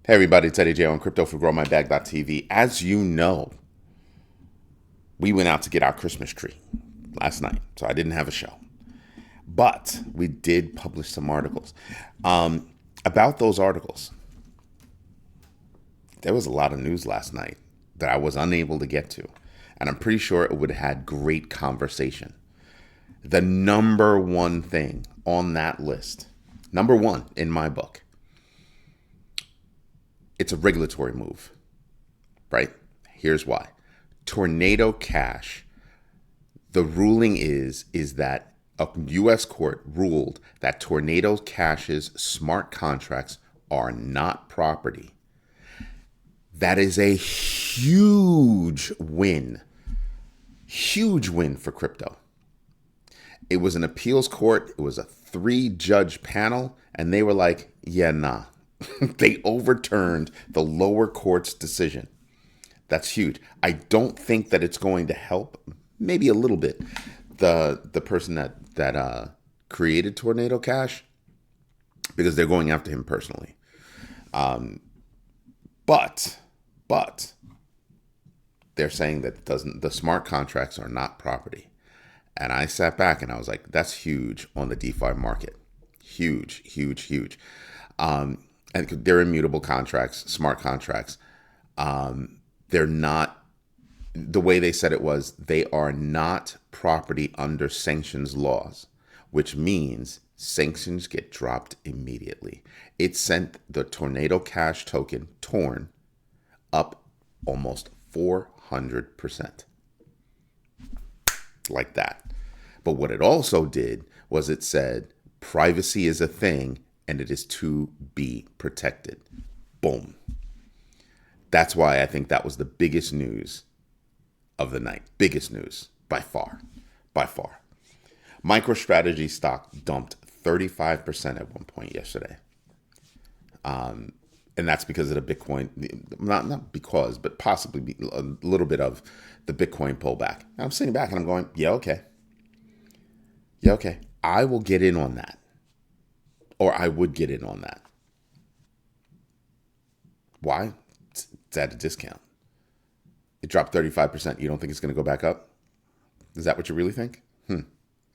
Hey everybody, it's Eddie J on Crypto for GrowMyBag.tv. As you know, we went out to get our Christmas tree last night, so I didn't have a show. But we did publish some articles. About those articles, there was a lot of news last night that I was unable to get to. And I'm pretty sure it would have had great conversation. The number one thing on that list, number one in my book, it's a regulatory move, right? Here's why. Tornado Cash, the ruling is that a U.S. court ruled that Tornado Cash's smart contracts are not property. That is a huge win for crypto. It was an appeals court. It was a 3-judge panel, and they were like, yeah, nah. They overturned the lower court's decision. That's huge. I don't think that it's going to help, maybe a little bit, the person that created Tornado Cash, because they're going after him personally. But they're saying that the smart contracts are not property. And I sat back and I was like, that's huge on the DeFi market. Huge. And they're immutable contracts, smart contracts. They're not, the way they said it was, they are not property under sanctions laws, which means sanctions get dropped immediately. It sent the Tornado Cash token, TORN, up almost 400%. Like that. But what it also did was it said privacy is a thing and it is to be protected. Boom. That's why I think that was the biggest news of the night. Biggest news by far. MicroStrategy stock dumped 35% at one point yesterday. And that's because of the Bitcoin, not because, but possibly a little bit of the Bitcoin pullback. And I'm sitting back and I'm going, yeah, okay. I will get in on that. Or I would get in on that. Why? It's at a discount. It dropped 35%. You don't think it's going to go back up? Is that what you really think?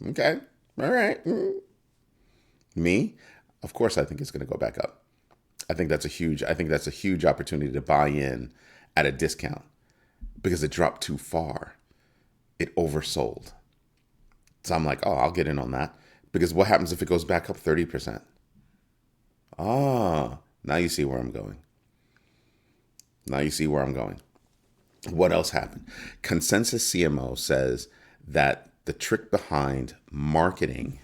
Okay. All right. Me? Of course I think it's going to go back up. I think that's a huge opportunity to buy in at a discount because it dropped too far. It oversold. So I'm like, oh, I'll get in on that. Because what happens if it goes back up 30%? Ah, now you see where I'm going. What else happened? Consensys CMO says that the trick behind marketing,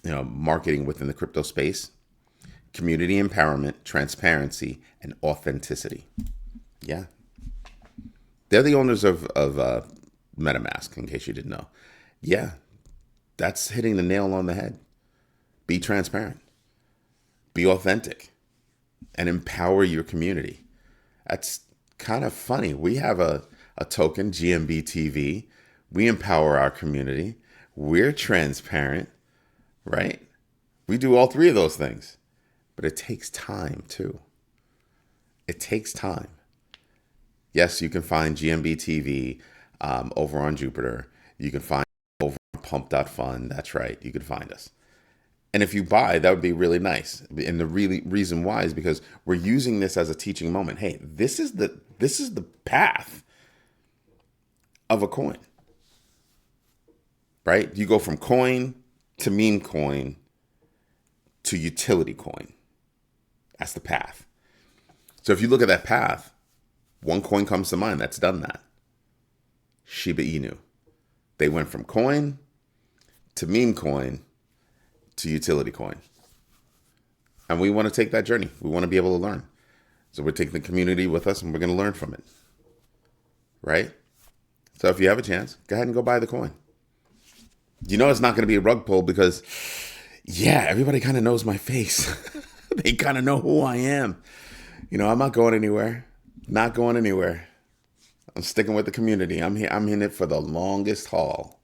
marketing within the crypto space, community empowerment, transparency, and authenticity. Yeah. They're the owners of MetaMask, in case you didn't know. Yeah, that's hitting the nail on the head. Be transparent. Be authentic. And empower your community. That's kind of funny. We have a token, GMBTV. We empower our community. We're transparent, right? We do all three of those things. But it takes time, too. It takes time. Yes, you can find GMBTV over on Jupiter. You can find over on Pump.Fun. That's right. You can find us. And if you buy, that would be really nice. And the reason why is because we're using this as a teaching moment. Hey, this is the path of a coin, right? You go from coin to meme coin to utility coin. That's the path. So if you look at that path, one coin comes to mind that's done that. Shiba Inu. They went from coin to meme coin to utility coin. And we want to take that journey. We want to be able to learn. So we're taking the community with us and we're going to learn from it. Right? So if you have a chance, go ahead and go buy the coin. You know it's not going to be a rug pull because, yeah, everybody kind of knows my face. They kind of know who I am. I'm not going anywhere. I'm sticking with the community. I'm in it for the longest haul.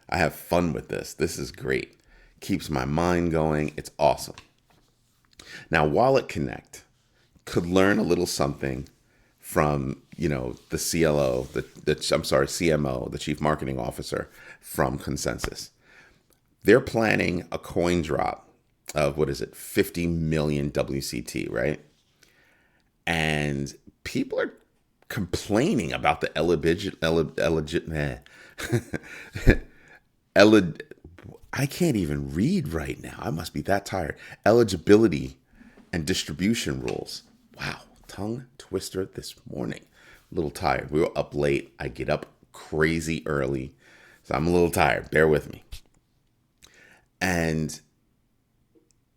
I have fun with this. This is great. Keeps my mind going. It's awesome. Now, WalletConnect could learn a little something from, the CLO, CMO, the Chief Marketing Officer from Consensys. They're planning a coin drop of, 50 million WCT, right? And people are complaining about the I can't even read right now. I must be that tired. Eligibility and distribution rules. Wow, tongue twister this morning. A little tired. We were up late. I get up crazy early, so I'm a little tired. Bear with me. And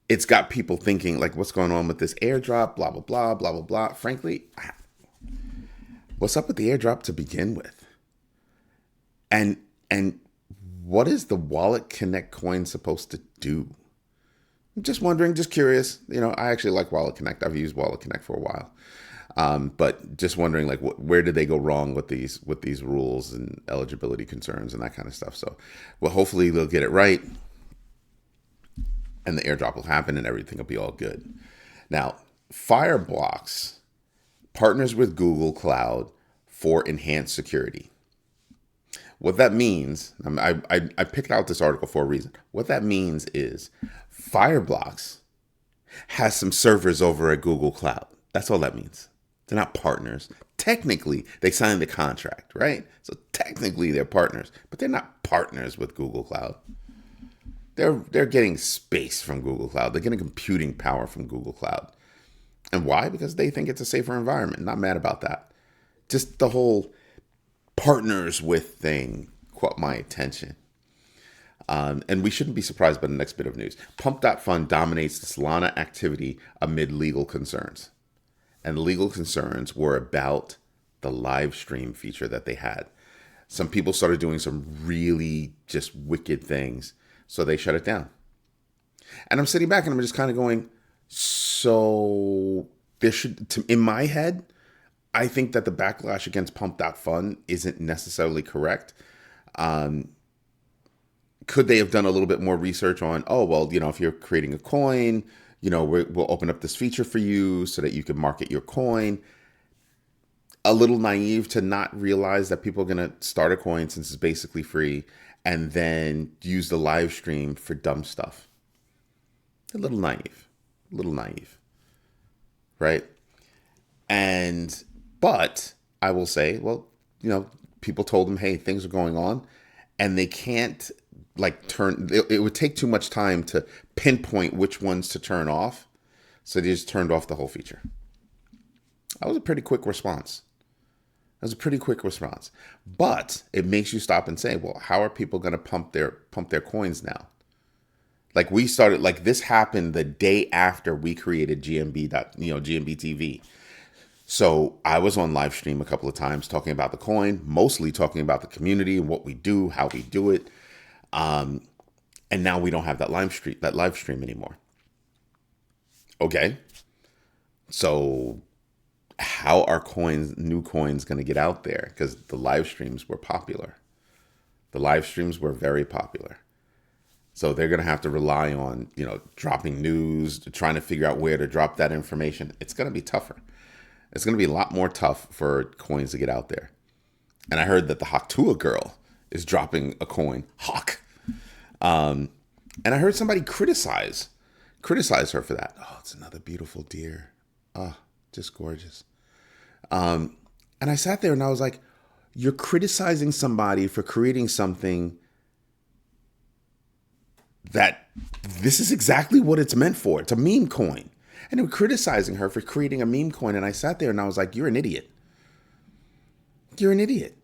it's got people thinking, like, what's going on with this airdrop, blah, blah, blah, blah, blah, blah. Frankly, what's up with the airdrop to begin with? And what is the WalletConnect coin supposed to do? I'm just wondering, just curious. I actually like WalletConnect. I've used WalletConnect for a while. But just wondering, like, where did they go wrong with these rules and eligibility concerns and that kind of stuff? So, well, hopefully they'll get it right, and the airdrop will happen, and everything will be all good. Now, Fireblocks partners with Google Cloud for enhanced security. What that means, I picked out this article for a reason. What that means is Fireblocks has some servers over at Google Cloud. That's all that means. They're not partners. Technically, they signed the contract, right? So technically they're partners, but they're not partners with Google Cloud. They're getting space from Google Cloud. They're getting computing power from Google Cloud. And why? Because they think it's a safer environment. Not mad about that. Just the whole partners with thing caught my attention. And we shouldn't be surprised by the next bit of news. Pump.Fun dominates the Solana activity amid legal concerns. And the legal concerns were about the live stream feature that they had. Some people started doing some really just wicked things, so they shut it down. And I'm sitting back and I'm just kind of going, so there should, in my head, I think that the backlash against Pump.Fun isn't necessarily correct. Could they have done a little bit more research on, if you're creating a coin, we'll open up this feature for you so that you can market your coin. A little naive to not realize that people are going to start a coin since it's basically free and then use the live stream for dumb stuff. A little naive, right? But I will say, people told them, hey, things are going on, and they can't it would take too much time to pinpoint which ones to turn off. So they just turned off the whole feature. That was a pretty quick response. But it makes you stop and say, well, how are people going to pump their coins now? Like this happened the day after we created GMB TV. So I was on live stream a couple of times talking about the coin, mostly talking about the community and what we do, how we do it. And now we don't have that live stream anymore. Okay. So how are new coins going to get out there? Because the live streams were popular. The live streams were very popular. So they're going to have to rely on, dropping news, trying to figure out where to drop that information. It's going to be tougher. It's going to be a lot more tough for coins to get out there. And I heard that the Haktua girl is dropping a coin, Hawk. And I heard somebody criticize her for that. Oh, it's another beautiful deer. Oh, just gorgeous. And I sat there and I was like, you're criticizing somebody for creating something that this is exactly what it's meant for. It's a meme coin. And they were criticizing her for creating a meme coin. And I sat there and I was like, you're an idiot. You're an idiot.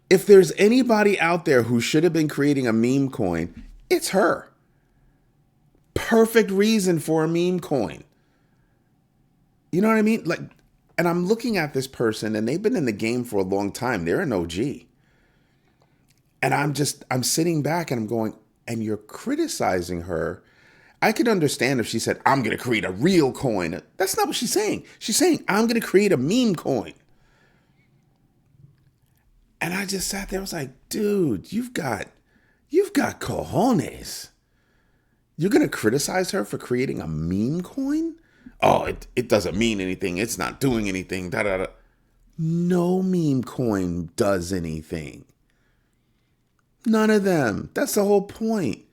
If there's anybody out there who should have been creating a meme coin, it's her. Perfect reason for a meme coin. You know what I mean? And I'm looking at this person and they've been in the game for a long time. They're an OG. And I'm sitting back and I'm going, and you're criticizing her. I could understand if she said, I'm going to create a real coin. That's not what she's saying. She's saying, I'm going to create a meme coin. And I just sat there. I was like, dude, you've got cojones. You're going to criticize her for creating a meme coin? Oh, it doesn't mean anything. It's not doing anything. Da, da, da. No meme coin does anything. None of them. That's the whole point.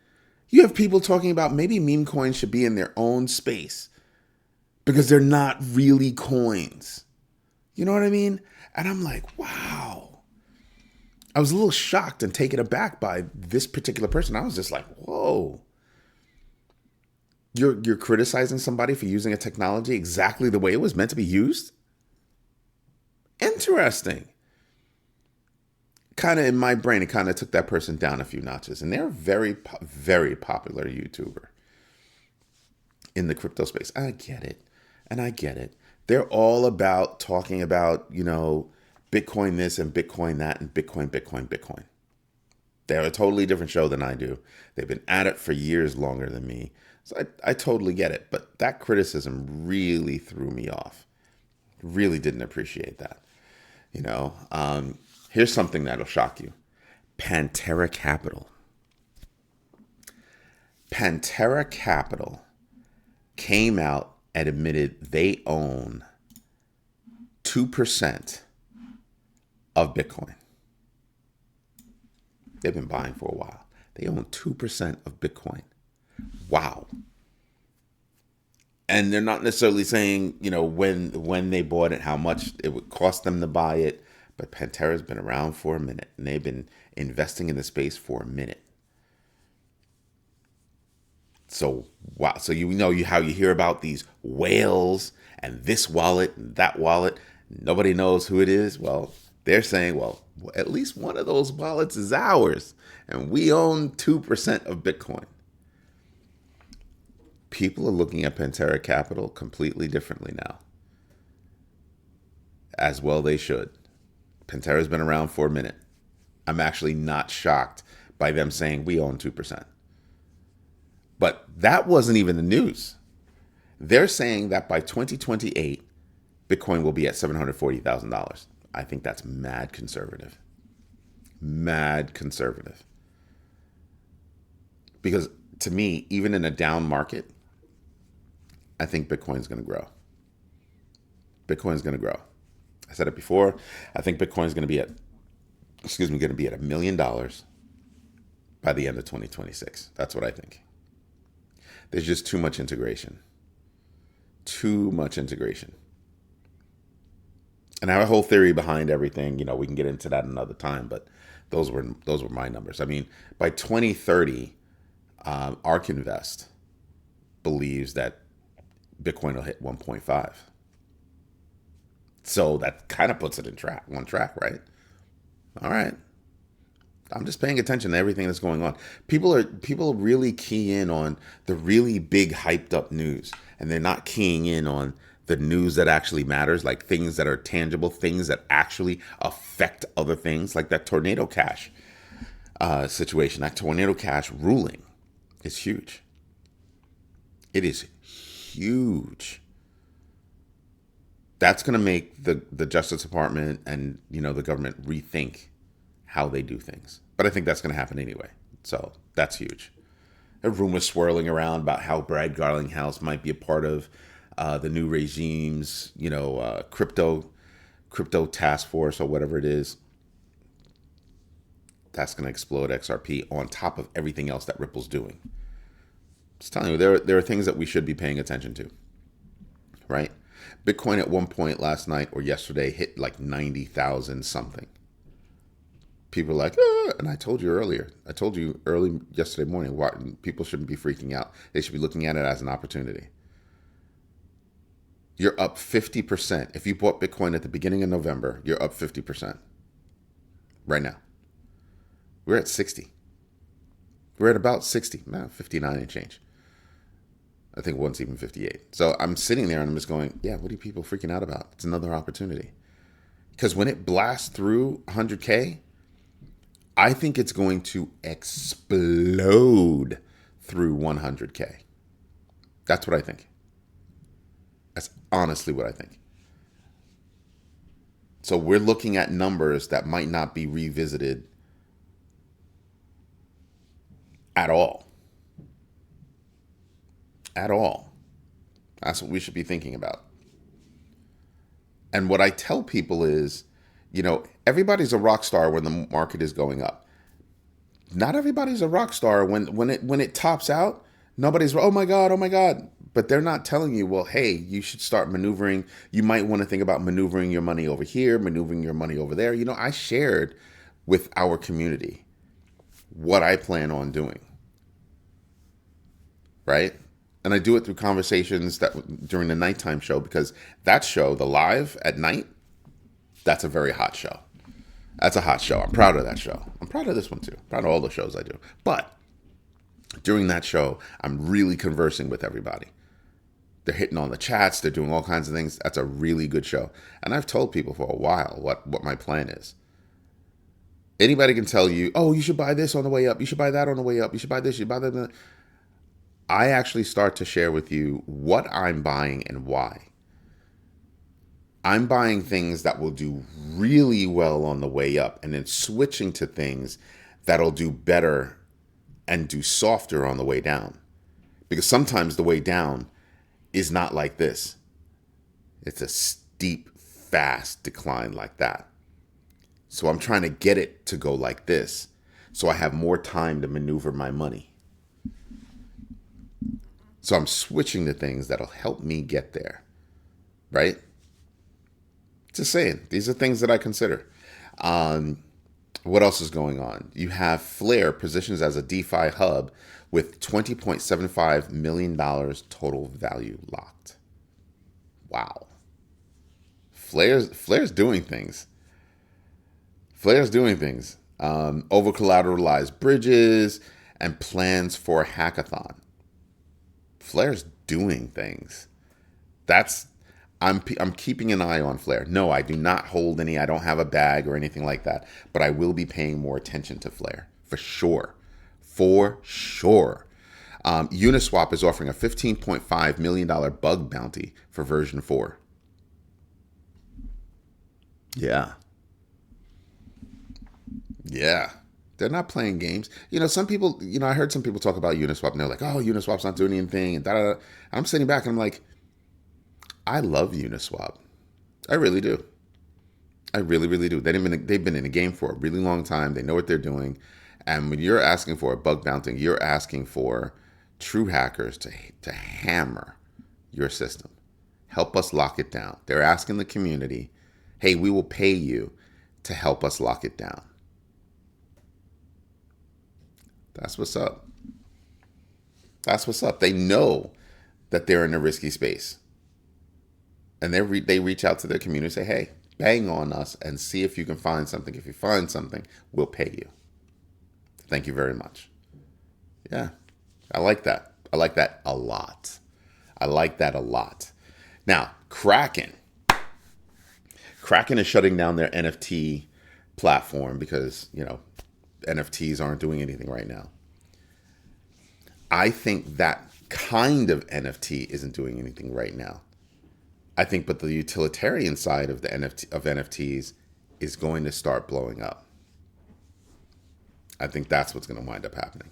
You have people talking about maybe meme coins should be in their own space because they're not really coins. You know what I mean? And I'm like, wow. I was a little shocked and taken aback by this particular person. I was just like, whoa. You're criticizing somebody for using a technology exactly the way it was meant to be used? Interesting. Kind of in my brain, it kind of took that person down a few notches. And they're a very, very popular YouTuber in the crypto space. I get it. And I get it. They're all about talking about, Bitcoin this and Bitcoin that and Bitcoin, Bitcoin, Bitcoin. They're a totally different show than I do. They've been at it for years longer than me. So I totally get it. But that criticism really threw me off. Really didn't appreciate that. Here's something that'll shock you. Pantera Capital. Pantera Capital came out and admitted they own 2% of Bitcoin. They've been buying for a while. They own 2% of Bitcoin. Wow. And they're not necessarily saying, when they bought it, how much it would cost them to buy it. But Pantera's been around for a minute, and they've been investing in the space for a minute. So, wow. So, how you hear about these whales and this wallet and that wallet. Nobody knows who it is. Well, they're saying, at least one of those wallets is ours. And we own 2% of Bitcoin. People are looking at Pantera Capital completely differently now. As well they should. Pantera's been around for a minute. I'm actually not shocked by them saying we own 2%. But that wasn't even the news. They're saying that by 2028, Bitcoin will be at $740,000. I think that's mad conservative. Mad conservative. Because to me, even in a down market, I think Bitcoin's going to grow. Bitcoin's going to grow. I said it before. I think Bitcoin's going to be at $1 million by the end of 2026. That's what I think. There's just too much integration. Too much integration. And I have a whole theory behind everything. We can get into that another time, but those were my numbers. I mean, by 2030, ARK Invest believes that Bitcoin will hit 1.5. So that kind of puts it on track, right? All right. I'm just paying attention to everything that's going on. People really key in on the really big hyped up news, and they're not keying in on the news that actually matters, like things that are tangible, things that actually affect other things, like that Tornado Cash situation. That Tornado Cash ruling is huge. It is huge. That's going to make the Justice Department and the government rethink how they do things. But I think that's going to happen anyway. So that's huge. There are rumors swirling around about how Brad Garlinghouse might be a part of the new regime's, crypto task force or whatever it is. That's going to explode XRP on top of everything else that Ripple's doing. Just telling you, there are things that we should be paying attention to, right? Bitcoin at one point last night or yesterday hit like 90,000 something. People are like, and I told you early yesterday morning, people shouldn't be freaking out. They should be looking at it as an opportunity. You're up 50%. If you bought Bitcoin at the beginning of November, you're up 50% right now. We're at 60. We're at about 60, 59 and change. I think one's even 58. So I'm sitting there and I'm just going, yeah, what are people freaking out about? It's another opportunity. Because when it blasts through 100K, I think it's going to explode through 100K. That's what I think. That's honestly what I think. So we're looking at numbers that might not be revisited at all. at all. That's what we should be thinking about. And what I tell people is, everybody's a rock star when the market is going up. Not everybody's a rock star when it tops out. Nobody's, oh my God, oh my God. But they're not telling you, well, hey, you should start maneuvering. You might want to think about maneuvering your money over here, maneuvering your money over there. I shared with our community what I plan on doing. Right? And I do it through conversations that during the nighttime show, because that show, the live at night, that's a very hot show. That's a hot show. I'm proud of that show. I'm proud of this one too. I'm proud of all the shows I do. But during that show, I'm really conversing with everybody. They're hitting on the chats. They're doing all kinds of things. That's a really good show. And I've told people for a while what my plan is. Anybody can tell you, oh, you should buy this on the way up. You should buy that on the way up. You should buy this. You should buy that. I actually start to share with you what I'm buying and why. I'm buying things that will do really well on the way up and then switching to things that'll do better and do softer on the way down. Because sometimes the way down is not like this. It's a steep, fast decline like that. So I'm trying to get it to go like this so I have more time to maneuver my money. So I'm switching to things that'll help me get there, right? Just saying, these are things that I consider. What else is going on? You have Flare positions as a DeFi hub with $20.75 million total value locked. Wow. Flare's doing things. Flare's doing things. Over collateralized bridges and plans for a hackathon. Flare's doing things. I'm keeping an eye on Flare. No, I do not hold any. I don't have a bag or anything like that. But I will be paying more attention to Flare for sure. For sure. Uniswap is offering a $15.5 million bug bounty for version 4. Yeah. Yeah. They're not playing games. Some people, I heard some people talk about Uniswap and they're like, oh, Uniswap's not doing anything. And da-da-da. I'm sitting back and I'm like, I love Uniswap. I really do. I really, really do. They've been in the game for a really long time. They know what they're doing. And when you're asking for a bug bounty, you're asking for true hackers to hammer your system. Help us lock it down. They're asking the community, hey, we will pay you to help us lock it down. That's what's up. That's what's up. They know that they're in a risky space. And they reach out to their community and say, hey, bang on us and see if you can find something. If you find something, we'll pay you. Thank you very much. Yeah, I like that. I like that a lot. I like that a lot. Now, Kraken. Kraken is shutting down their NFT platform because, NFTs aren't doing anything right now. I think that kind of NFT isn't doing anything right now. I think, but the utilitarian side of NFTs is going to start blowing up. I think that's what's going to wind up happening.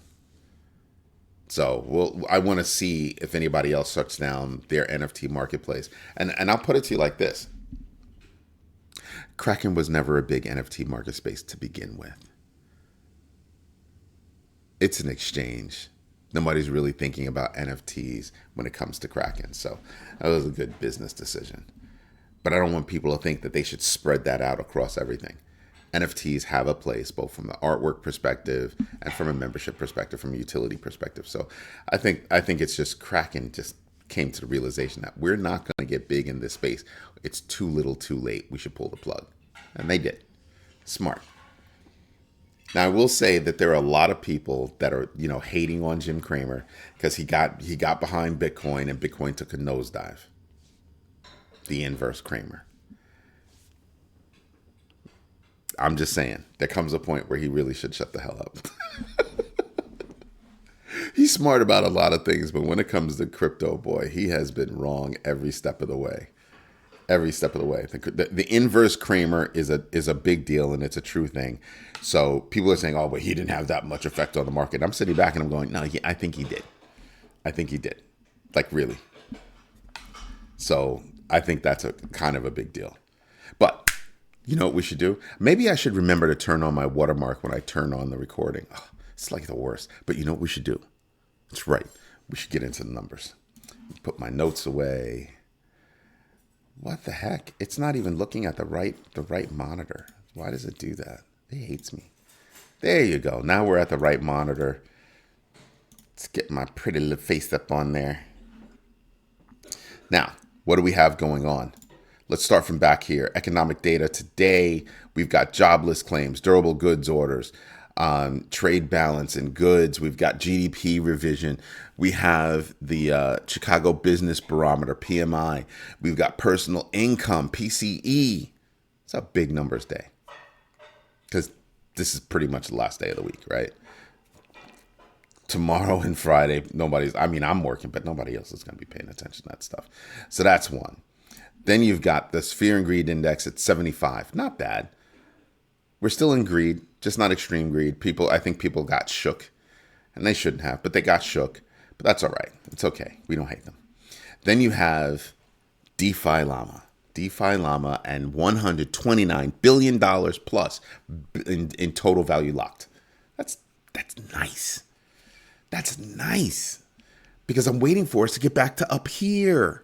So I want to see if anybody else shuts down their NFT marketplace. And I'll put it to you like this. Kraken was never a big NFT market space to begin with. It's an exchange. Nobody's really thinking about NFTs when it comes to Kraken. So that was a good business decision. But I don't want people to think that they should spread that out across everything. NFTs have a place both from the artwork perspective and from a membership perspective, from a utility perspective. So I think it's just Kraken just came to the realization that we're not going to get big in this space. It's too little too late. We should pull the plug. And they did. Smart. Now, I will say that there are a lot of people that are, hating on Jim Cramer because he got behind Bitcoin and Bitcoin took a nosedive. The inverse Cramer. I'm just saying, there comes a point where he really should shut the hell up. He's smart about a lot of things, but when it comes to crypto, boy, he has been wrong every step of the way. Every step of the way. The inverse Kramer is a big deal, and it's a true thing. So people are saying, oh, but he didn't have that much effect on the market. I'm sitting back and I'm going, no, I think he did. I think he did. Like really. So I think that's a kind of a big deal. But you know what we should do? Maybe I should remember to turn on my watermark when I turn on the recording. Oh, it's like the worst. But you know what we should do? That's right. We should get into the numbers. Put my notes away. What the heck? It's not even looking at the right monitor. Why does it do that? It hates me. There you go. Now we're at the right monitor. Let's get my pretty little face up on there. Now, what do we have going on? Let's start from back here. Economic data today. We've got jobless claims, durable goods orders, trade balance and goods. We've got GDP revision. We have the Chicago Business Barometer, PMI. We've got personal income, PCE. It's a big numbers day because this is pretty much the last day of the week, right? Tomorrow and Friday, I'm working, but nobody else is going to be paying attention to that stuff. So that's one. Then you've got this fear and greed index at 75. Not bad. We're still in greed, just not extreme greed. I think people got shook, and they shouldn't have, but they got shook. But that's all right. It's okay. We don't hate them. Then you have DeFi Llama and $129 billion plus in total value locked. That's nice. That's nice because I'm waiting for us to get back to up here.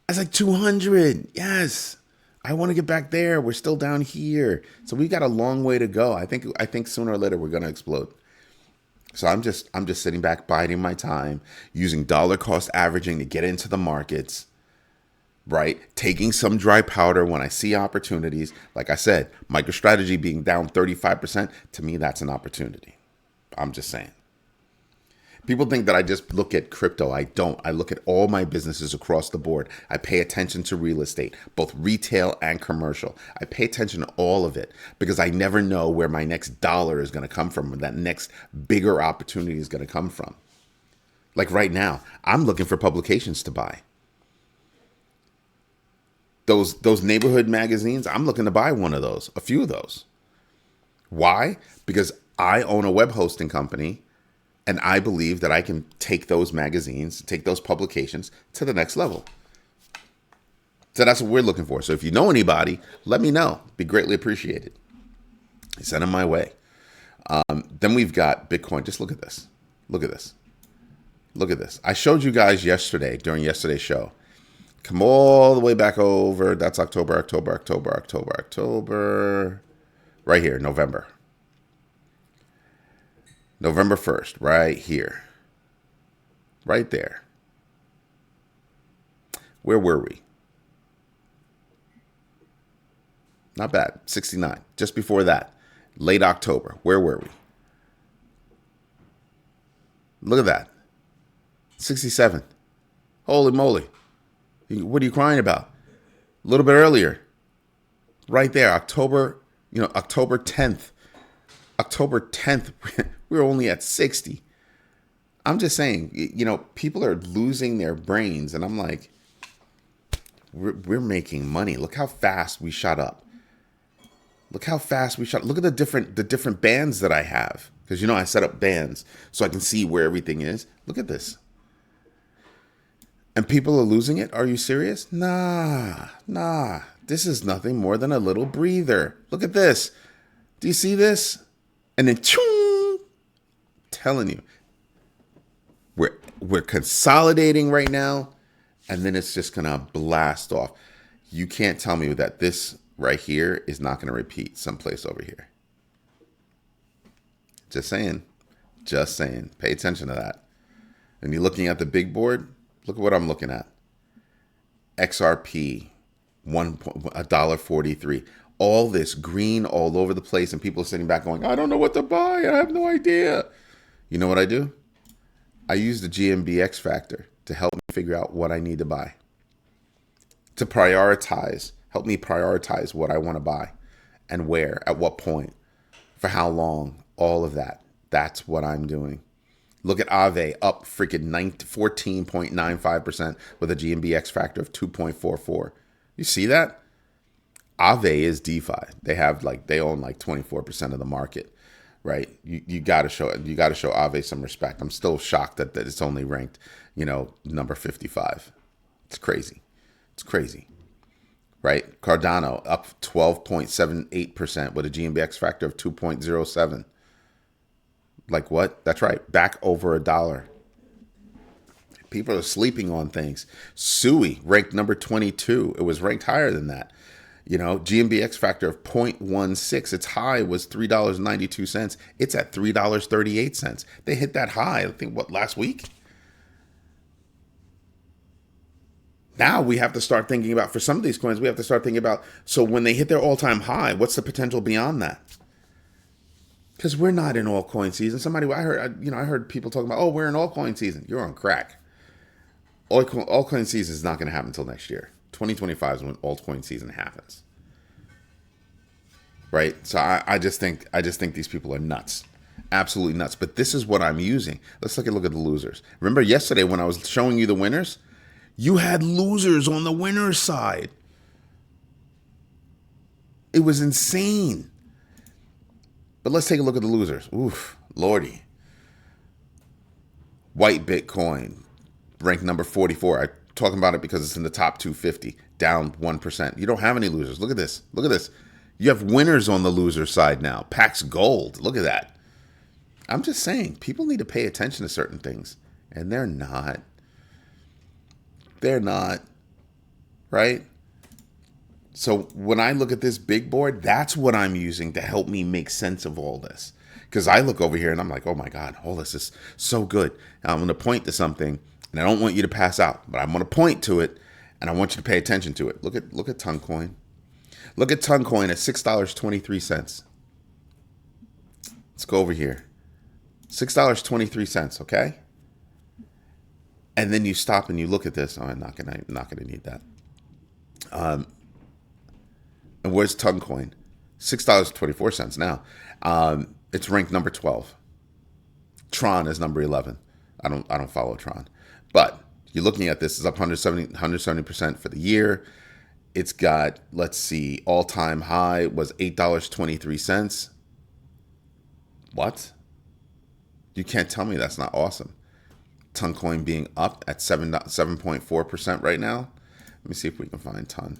That's like 200. Yes. I want to get back there. We're still down here. So we've got a long way to go. I think sooner or later we're going to explode. So I'm just sitting back, biding my time, using dollar cost averaging to get into the markets, right? Taking some dry powder when I see opportunities. Like I said, MicroStrategy being down 35%, to me, that's an opportunity. I'm just saying. People think that I just look at crypto. I don't. I look at all my businesses across the board. I pay attention to real estate, both retail and commercial. I pay attention to all of it because I never know where my next dollar is going to come from, or that next bigger opportunity is going to come from. Like right now, I'm looking for publications to buy. Those neighborhood magazines, I'm looking to buy one of those, a few of those. Why? Because I own a web hosting company. And I believe that I can take those magazines, take those publications to the next level. So that's what we're looking for. So if you know anybody, let me know. Be greatly appreciated. Send them my way. Then we've got Bitcoin. Just look at this. Look at this. Look at this. I showed you guys yesterday, during yesterday's show. Come all the way back over. That's October. Right here, November. November 1st, right here. Right there. Where were we? Not bad. 69. Just before that. Late October. Where were we? Look at that. 67. Holy moly. What are you crying about? A little bit earlier. Right there. October 10th. October 10th. We were only at 60. I'm just saying, people are losing their brains. And I'm like, we're making money. Look how fast we shot up. Look how fast we shot. Look at the different bands that I have. Because, I set up bands so I can see where everything is. Look at this. And people are losing it? Are you serious? Nah. This is nothing more than a little breather. Look at this. Do you see this? And then, telling you, we're consolidating right now, and then it's just gonna blast off. You can't tell me that this right here is not gonna repeat someplace over here. Just saying. Pay attention to that. And you're looking at the big board. Look at what I'm looking at. XRP, $1.43. All this green all over the place, and people are sitting back going, I don't know what to buy. I have no idea. You know what I do? I use the GMBX factor to help me figure out what I need to buy. To help me prioritize what I want to buy and where, at what point, for how long, all of that. That's what I'm doing. Look at Aave up freaking 14.95% with a GMBX factor of 2.44. You see that? Aave is DeFi. They own like 24% of the market, right? You got to show it. You got to show Ave some respect. I'm still shocked that it's only ranked, number 55. It's crazy. It's crazy, right? Cardano up 12.78% with a GMBX factor of 2.07. Like what? That's right. Back over $1. People are sleeping on things. Sui ranked number 22. It was ranked higher than that. GMBX factor of 0.16. Its high was $3.92. It's at $3.38. They hit that high, I think, last week? Now we have to start thinking about, for some of these coins, we have to start thinking about, so when they hit their all-time high, what's the potential beyond that? Because we're not in altcoin season. I heard people talking about, we're in altcoin season. You're on crack. Altcoin season is not going to happen until next year. 2025 is when altcoin season happens. Right? So I just think these people are nuts. Absolutely nuts. But this is what I'm using. Let's take a look at the losers. Remember yesterday when I was showing you the winners? You had losers on the winners side. It was insane. But let's take a look at the losers. Oof, lordy. White Bitcoin, ranked number 44. I'm talking about it because it's in the top 250, down 1%. You don't have any losers. Look at this. Look at this. You have winners on the loser side now. Pax Gold. Look at that. I'm just saying, people need to pay attention to certain things, and they're not. They're not. Right? So when I look at this big board, that's what I'm using to help me make sense of all this. Because I look over here and I'm like, oh my God, all this is so good. And I'm going to point to something, and I don't want you to pass out, but I'm going to point to it, and I want you to pay attention to it. Look at Toncoin. Look at Toncoin at $6.23. Let's go over here. $6.23, okay? And then you stop and you look at this. Oh, I'm not gonna need that. And where's Toncoin? $6.24 now. It's ranked number 12. Tron is number 11. I don't follow Tron, but you're looking at this is up 170% for the year. It's got, let's see, all-time high was $8.23. What? You can't tell me that's not awesome. Toncoin being up at 7.4% right now. Let me see if we can find Ton.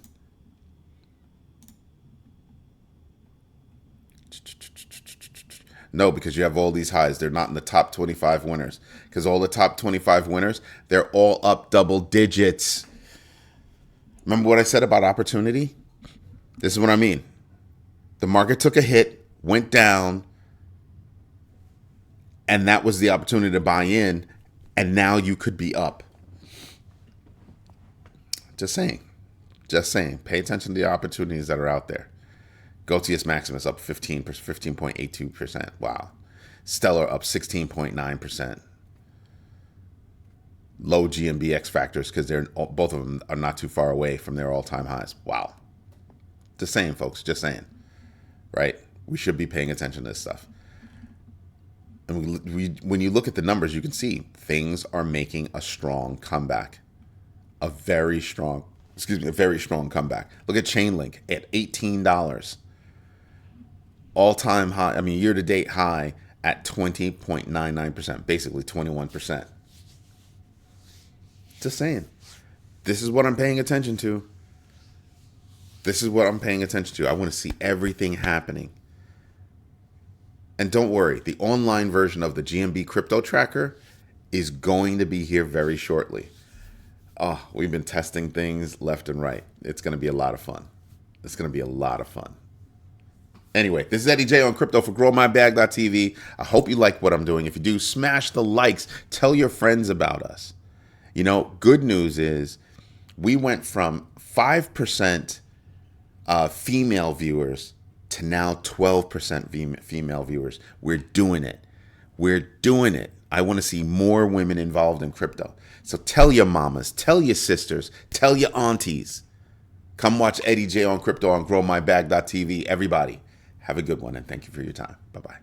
No, because you have all these highs. They're not in the top 25 winners. Because all the top 25 winners, they're all up double digits. Remember what I said about opportunity? This is what I mean. The market took a hit, went down, and that was the opportunity to buy in, and now you could be up. Just saying. Just saying. Pay attention to the opportunities that are out there. Gotius Maximus up 15.82%. Wow. Stellar up 16.9%. Low GMBX factors because both of them are not too far away from their all-time highs. Wow. Just saying, folks. Just saying. Right? We should be paying attention to this stuff. And when you look at the numbers, you can see things are making a strong comeback. A very strong comeback. Look at Chainlink at $18. All-time high, year-to-date high at 20.99%, basically 21%. Just saying. This is what I'm paying attention to. This is what I'm paying attention to. I want to see everything happening. And don't worry, the online version of the GMB Crypto Tracker is going to be here very shortly. Oh, we've been testing things left and right. It's going to be a lot of fun. It's going to be a lot of fun. Anyway, this is Eddie J on crypto for growmybag.tv. I hope you like what I'm doing. If you do, smash the likes. Tell your friends about us. Good news is we went from 5% female viewers to now 12% female viewers. We're doing it. We're doing it. I want to see more women involved in crypto. So tell your mamas, tell your sisters, tell your aunties. Come watch Eddie J on crypto on growmybag.tv. Everybody, have a good one, and thank you for your time. Bye-bye.